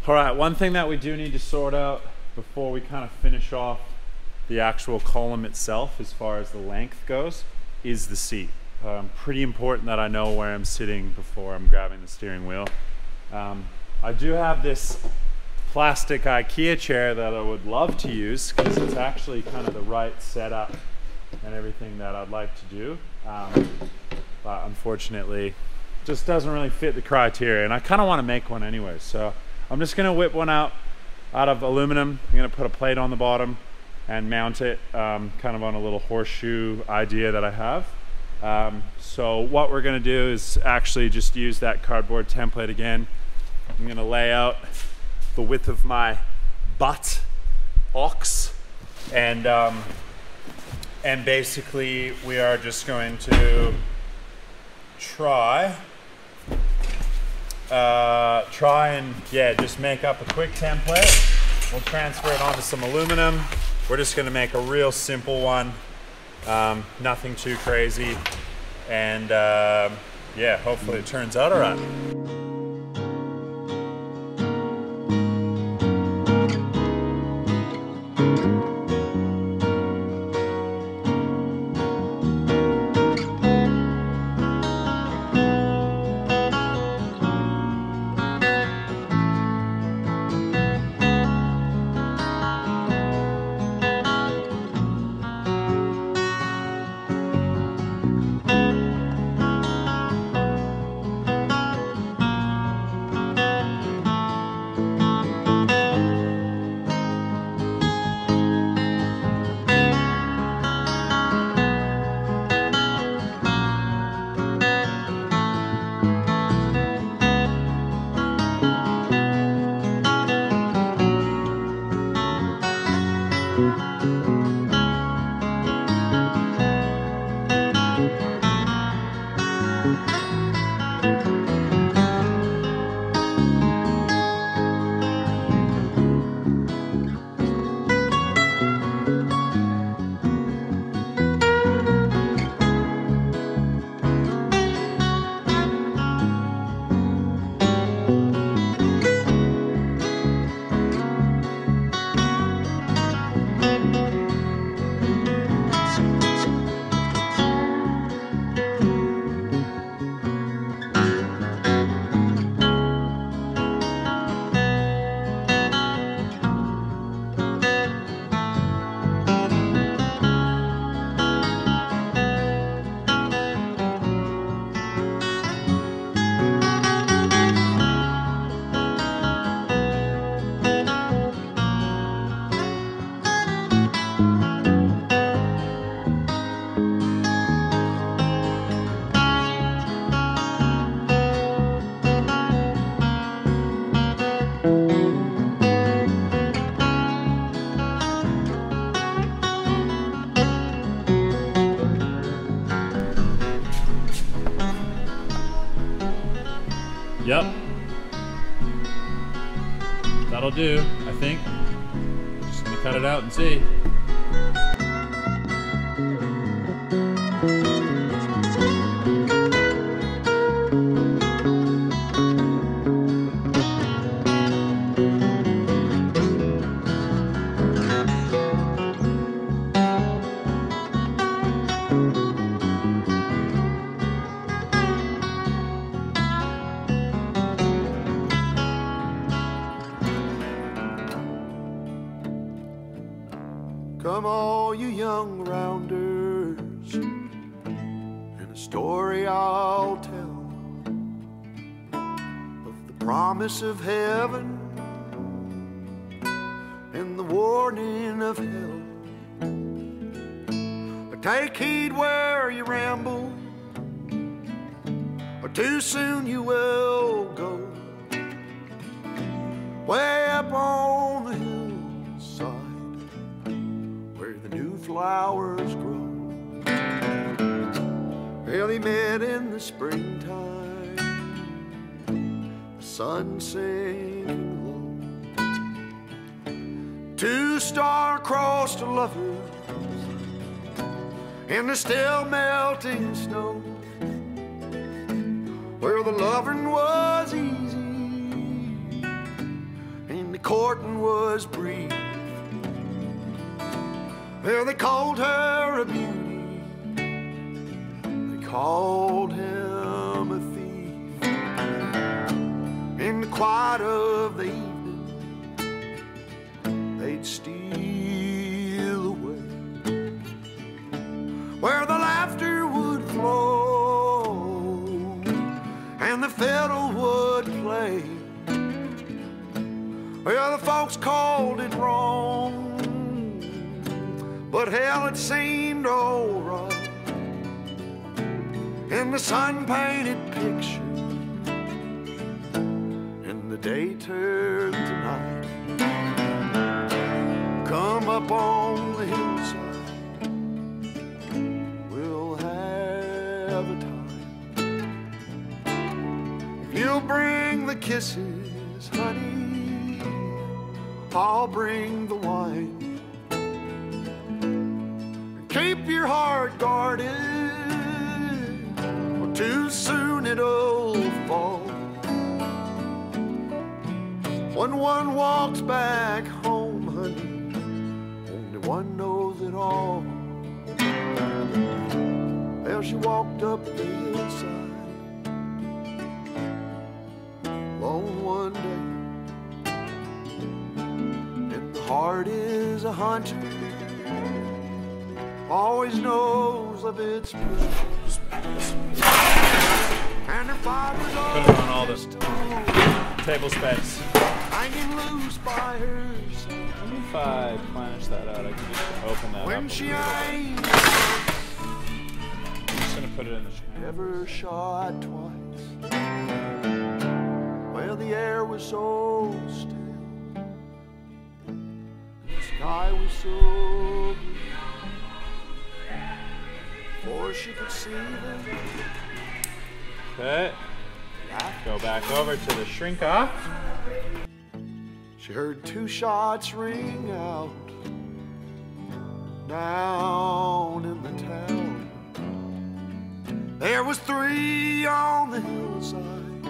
All right, one thing that we do need to sort out before we kind of finish off the actual column itself as far as the length goes is the seat. Pretty important that I know where I'm sitting before I'm grabbing the steering wheel. I do have this plastic IKEA chair that I would love to use because it's actually kind of the right setup and everything that I'd like to do. But unfortunately, just doesn't really fit the criteria, and I kind of want to make one anyway. So I'm just going to whip one out of aluminum. I'm going to put a plate on the bottom and mount it kind of on a little horseshoe idea that I have. So what we're going to do is actually just use that cardboard template again. I'm going to lay out the width of my butt ox, and basically we are just going to try and just make up a quick template. We'll transfer it onto some aluminum. We're just going to make a real simple one, nothing too crazy, and yeah, hopefully it turns out all right. Yep. That'll do, I think. Just gonna cut it out and see. Come all you young rounders, and a story I'll tell of the promise of heaven and the warning of hell. Take heed where you ramble, or too soon you will go. Way up on the hillside where the new flowers grow. Well, he met in the springtime, the sun sinking low. Two star-crossed lovers in the still melting snow, where the loving was easy courting was brief. Well, they called her a beauty, they called him a thief. In the quiet of the evening, they'd steal away where the laughter would flow and the fiddle would play. Well, the folks called it wrong, but hell, it seemed alright in the sun-painted picture, and the day turned to night. Come up on the hillside, we'll have a time. If you'll bring the kisses, honey, I'll bring the wine. Keep your heart guarded, or too soon it'll fall. When one walks back home, honey, only one knows it all. Well, she walked up the hillside alone one day, and the heart is a hunter, always knows of its prey. And her father's Put it on all this table space. hanging loose by her side. If I planish that out, I can just open that When up. she ain't I'm just gonna put it in the chair. ever shot twice. Well, the air was so still, the sky was so blue, before she could see them. Okay. Go back over to the shrink off. She heard two shots ring out down in the town. There was three on the hillside,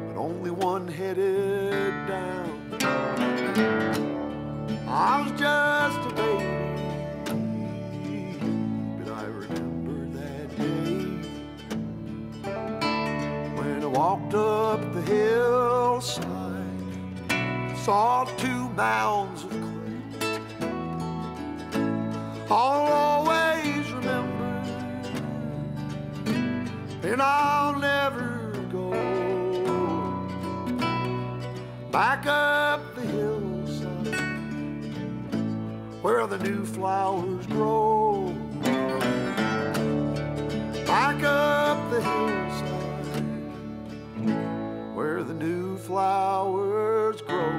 but only one headed down. I was just a baby, but I remember that day when I walked up the hillside, saw two mounds of clay. I'll always remember, and I'll never go back up the hillside where the new flowers grow. Back up the hillside where the new flowers grow.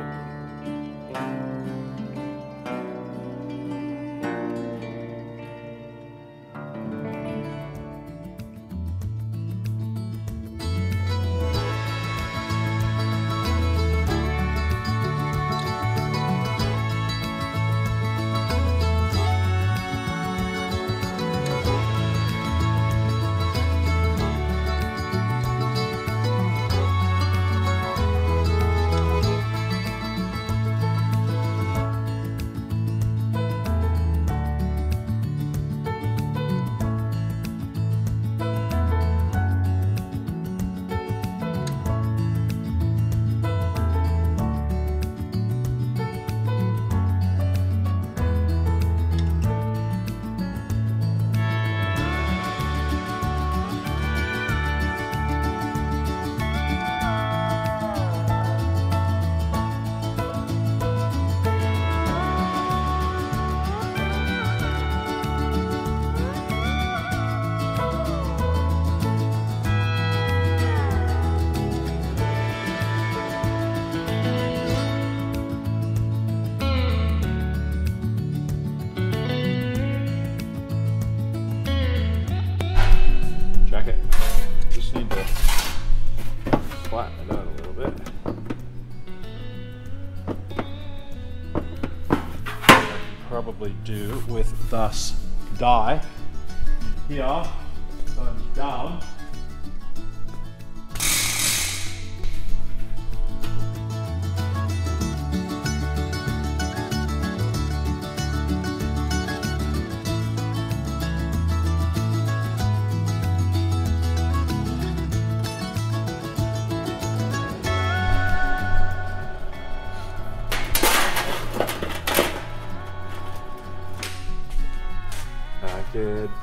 Jacket. Just need to flatten it out a little bit. I can probably do with this die here, going down.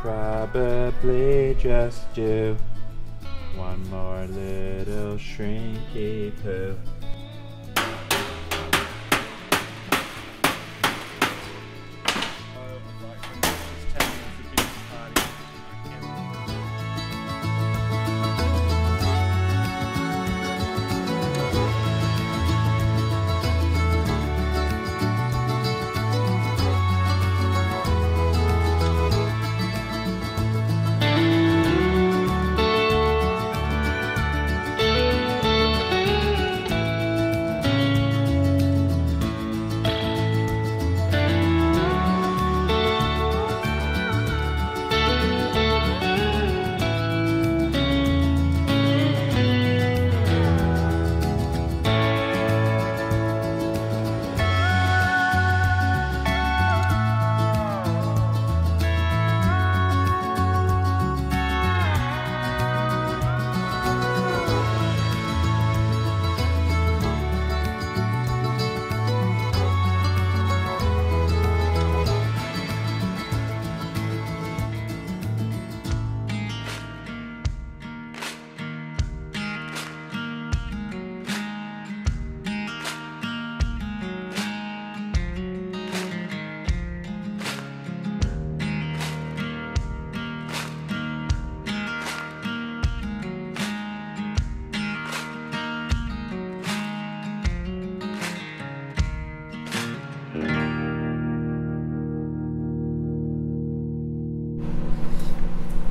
probably just do one more little shrinky poo.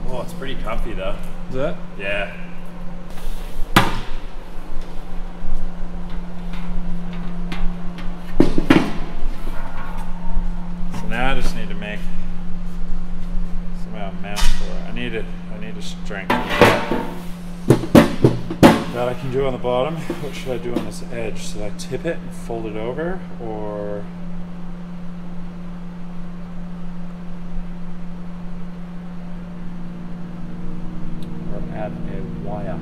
Oh, it's pretty comfy though. Is that? Yeah. So now I just need to make somehow mount for it. I need a strength. That I can do on the bottom. What should I do on this edge? Should I tip it and fold it over, or add a wire?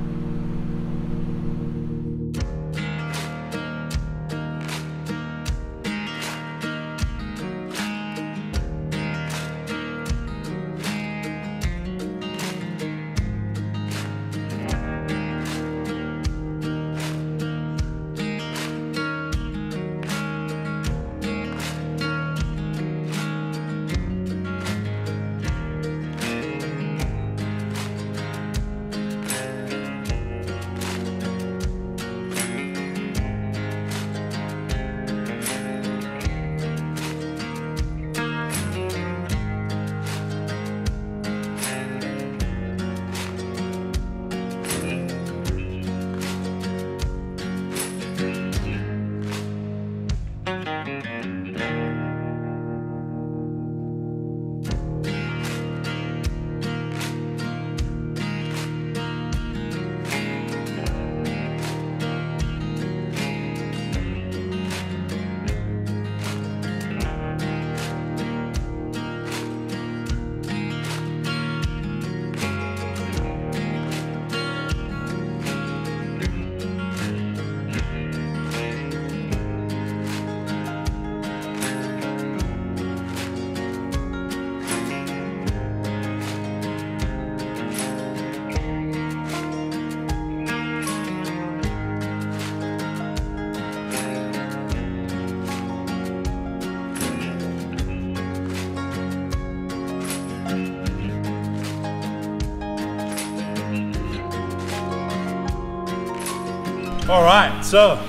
All right, so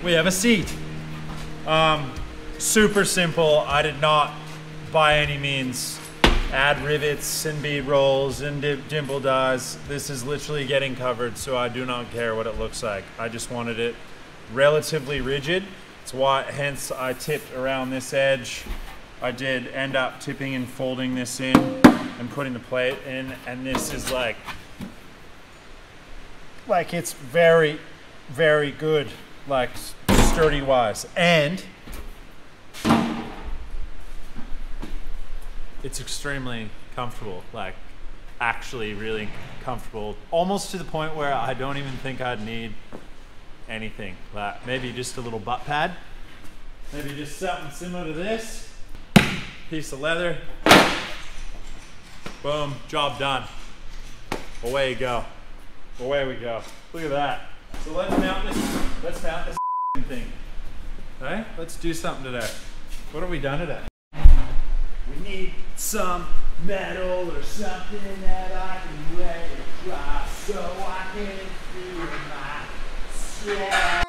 we have a seat. Super simple. I did not by any means add rivets and bead rolls and dimple dies. This is literally getting covered, so I do not care what it looks like. I just wanted it relatively rigid. It's why, hence I tipped around this edge. I did end up tipping and folding this in and putting the plate in, and this is like it's very, very good, like sturdy wise, and it's extremely comfortable, like actually really comfortable, almost to the point where I don't even think I'd need anything. Like maybe just a little butt pad, maybe just something similar to this, piece of leather, Boom, job done. Away you go. Away we go. Look at that. So let's mount this thing. Hey, let's do something today. What have we done today? We need some metal or something that I can let it dry so I can feel my sweat.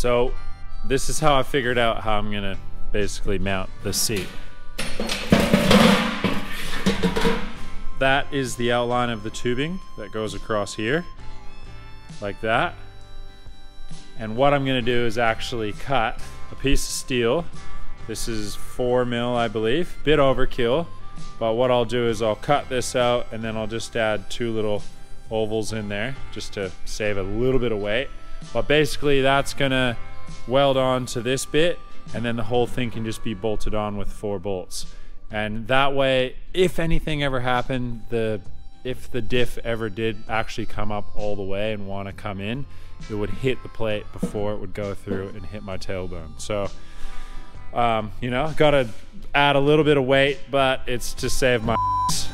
So this is how I figured out how I'm gonna basically mount the seat. That is the outline of the tubing that goes across here, like that. And what I'm gonna do is actually cut a piece of steel. This is 4 mil, I believe, bit overkill. But what I'll do is I'll cut this out and then I'll just add 2 little ovals in there just to save a little bit of weight. But basically that's gonna weld on to this bit and then the whole thing can just be bolted on with 4 bolts. And that way, if anything ever happened, if the diff ever did actually come up all the way and want to come in, it would hit the plate before it would go through and hit my tailbone. So, you know, gotta add a little bit of weight, but it's to save my ass.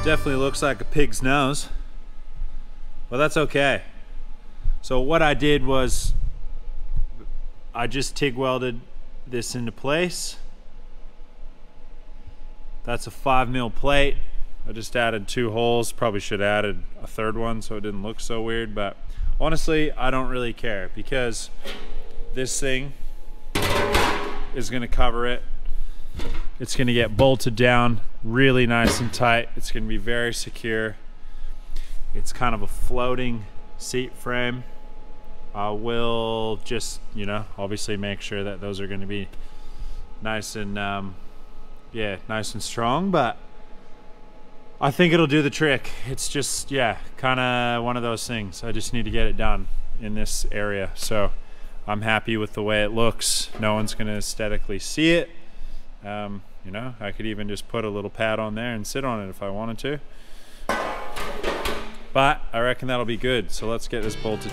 Definitely looks like a pig's nose, but that's okay. So what I did was I just TIG welded this into place. That's a 5mm plate. I just added 2 holes. Probably should have added a 3rd one so it didn't look so weird, but honestly I don't really care because this thing is gonna cover it. It's gonna get bolted down really nice and tight. It's gonna be very secure. It's kind of a floating seat frame. I will just, you know, obviously make sure that those are gonna be nice and yeah, nice and strong, but I think it'll do the trick. It's just, yeah, kind of one of those things. I just need to get it done in this area. So I'm happy with the way it looks. No one's gonna aesthetically see it. You know, I could even just put a little pad on there and sit on it if I wanted to. But I reckon that'll be good. So let's get this bolted.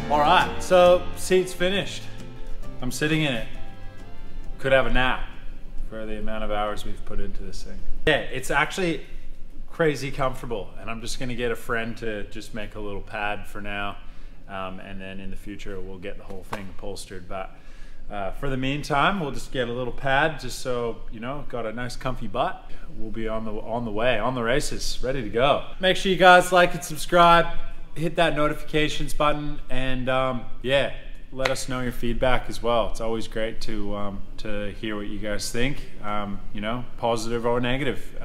All right, so seat's finished. I'm sitting in it. Could have a nap for the amount of hours we've put into this thing. Yeah, it's actually crazy comfortable, and I'm just gonna get a friend to just make a little pad for now, and then in the future we'll get the whole thing upholstered. But For the meantime, we'll just get a little pad just so, you know, got a nice comfy butt. We'll be on the way, on the races, ready to go. Make sure you guys like and subscribe, hit that notifications button, and yeah, let us know your feedback as well. It's always great to hear what you guys think, you know, positive or negative.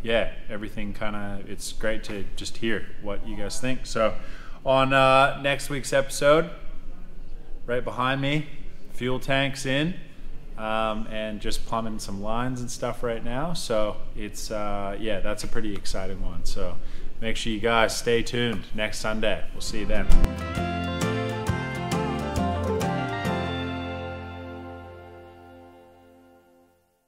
Yeah, everything it's great to just hear what you guys think. So on next week's episode, right behind me, fuel tanks in, and just plumbing some lines and stuff right now. So it's, yeah, that's a pretty exciting one. So make sure you guys stay tuned next Sunday. We'll see you then.